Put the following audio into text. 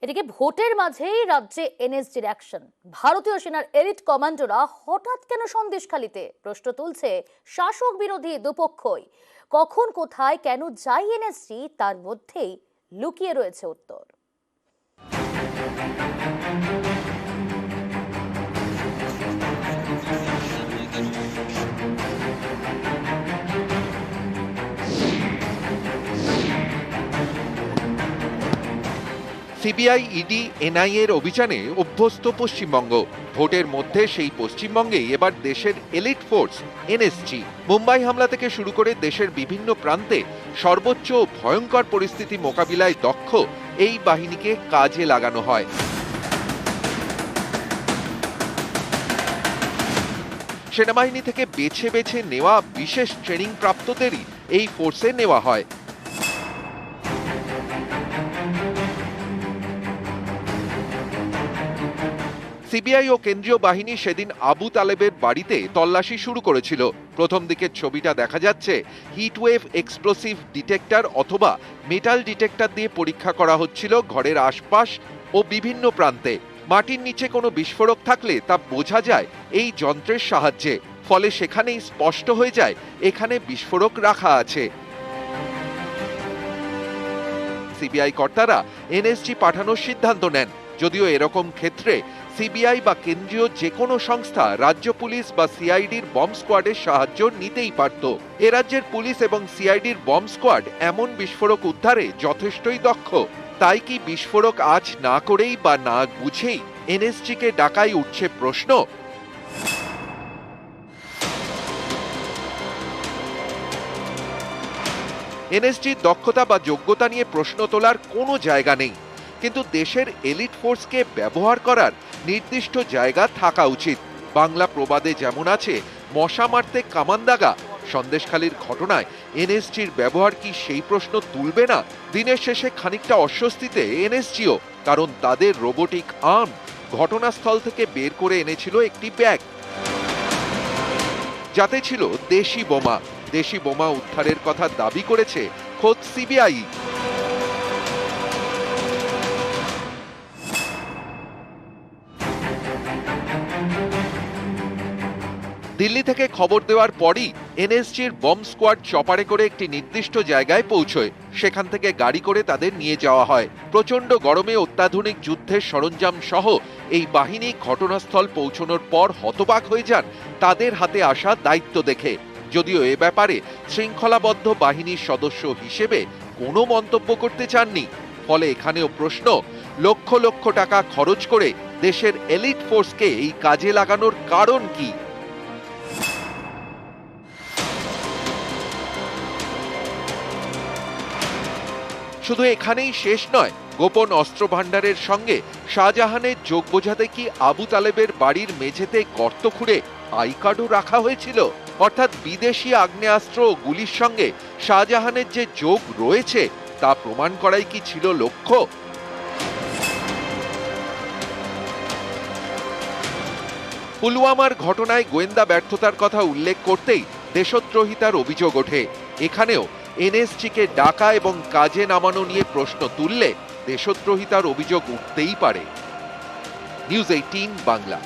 এদিকে ভোটের মাঝেই রাজ্যে এনএসজির অ্যাকশন। ভারতীয় সেনার এলিট কমান্ডোরা হঠাৎ কেন সন্দেশখালিতে? প্রশ্ন তুলছে শাসক বিরোধী দুপক্ষই। কখন, কোথায়, কেন যায় এনএসজি, তার মধ্যেই লুকিয়ে রয়েছে উত্তর। সিবিআই, ইডি, এনআইএর অভিযানে অভ্যস্ত পশ্চিমবঙ্গ। ভোটের মধ্যে সেই পশ্চিমবঙ্গেই এবার দেশের এলিট ফোর্স এনএসজি। মুম্বাই হামলা থেকে শুরু করে দেশের বিভিন্ন প্রান্তে সর্বোচ্চ ভয়ঙ্কর পরিস্থিতি মোকাবিলায় দক্ষ এই বাহিনীকে কাজে লাগানো হয়। সেনাবাহিনী থেকে বেছে বেছে নেওয়া বিশেষ ট্রেনিং প্রাপ্তদেরই এই ফোর্সে নেওয়া হয়। সিবিআই ও কেন্দ্রীয় বাহিনী সেদিন আবু তালেবের বাড়িতে তল্লাশি শুরু করেছিল। প্রথম দিকের ছবিটা দেখা যাচ্ছে হিটওয়েভ এক্সপ্লোসিভ ডিটেক্টর অথবা মেটাল ডিটেক্টর দিয়ে পরীক্ষা করা হচ্ছিল ঘরের আশপাশ ও বিভিন্ন প্রান্তে। মাটির নিচে কোনো বিস্ফোরক থাকলে তা বোঝা যায় এই যন্ত্রের সাহায্যে, ফলে সেখানেই স্পষ্ট হয়ে যায় এখানে বিস্ফোরক রাখা আছে। সিবিআই কর্তারা এনএসজি পাঠানোর সিদ্ধান্ত নেন। যদিও এরকম ক্ষেত্রে সিবিআই বা কেন্দ্রীয় যে কোনো সংস্থা রাজ্য পুলিশ বা সিআইডির বম্ব স্কোয়াডের সাহায্য নিতেই পারত। এ রাজ্যের পুলিশ এবং সিআইডির বম্ব স্কোয়াড এমন বিস্ফোরক উদ্ধারে যথেষ্টই দক্ষ। তাই কি বিস্ফোরক আজ না করেই বা না বুঝেই এনএসজিকে ডাকাই উঠছে প্রশ্ন। এনএসজির দক্ষতা বা যোগ্যতা নিয়ে প্রশ্ন তোলার কোনো জায়গা নেই, কিন্তু দেশের এলিট ফোর্সকে ব্যবহার করার নির্দিষ্ট জায়গা থাকা উচিত। বাংলা প্রবাদে যেমন আছে মশা মারতে কামান দাগা, সন্দেশখালির ঘটনায় এনএসজির ব্যবহার কি সেই প্রশ্ন তুলবে না? দিনের শেষে খানিকটা অস্বস্তিতে এনএসজিও, কারণ তাদের রোবোটিক আর্ম ঘটনাস্থল থেকে বের করে এনেছিল একটি ব্যাগ, যাতে ছিল দেশি বোমা। দেশি বোমা উদ্ধারের কথা দাবি করেছে খোদ সিবিআই। দিল্লি থেকে খবর দেওয়ার পরই এনএসজির বম্ব স্কোয়াড চপারে করে একটি নির্দিষ্ট জায়গায় পৌঁছয়। সেখান থেকে গাড়ি করে তাদের নিয়ে যাওয়া হয়। প্রচন্ড গরমে অত্যাধুনিক যুদ্ধের সরঞ্জাম সহ এই বাহিনী ঘটনাস্থল পৌঁছানোর পর হতবাক হয়ে যান তাদের হাতে আসা দায়িত্ব দেখে। যদিও এ ব্যাপারে শৃঙ্খলাবদ্ধ বাহিনীর সদস্য হিসেবে কোনো মন্তব্য করতে চাননি। ফলে এখানেও প্রশ্ন, লক্ষ লক্ষ টাকা খরচ করে দেশের এলিট ফোর্সকে এই কাজে লাগানোর কারণ কি? শুধু এখানেই শেষ নয়, গোপন অস্ত্র ভাণ্ডারের সঙ্গে শাহজাহানের যোগ বোঝাতে কি আবু তালেবের বাড়ির মেঝেতে গর্ত খুঁড়ে আই কার্ডও রাখা হয়েছিল? অর্থাৎ বিদেশি আগ্নেয়াস্ত্র ও গুলির সঙ্গে শাহজাহানের যে যোগ রয়েছে তা প্রমাণ করাই কি ছিল লক্ষ্য? পুলওয়ামার ঘটনায় গোয়েন্দা ব্যর্থতার কথা উল্লেখ করতেই দেশদ্রোহিতার অভিযোগ ওঠে। এখানেও এনএসজিকে ডাকা এবং কাজে নামানো নিয়ে প্রশ্ন তুললে দেশদ্রোহিতার অভিযোগ উঠতেই পারে। নিউজ 18 বাংলা।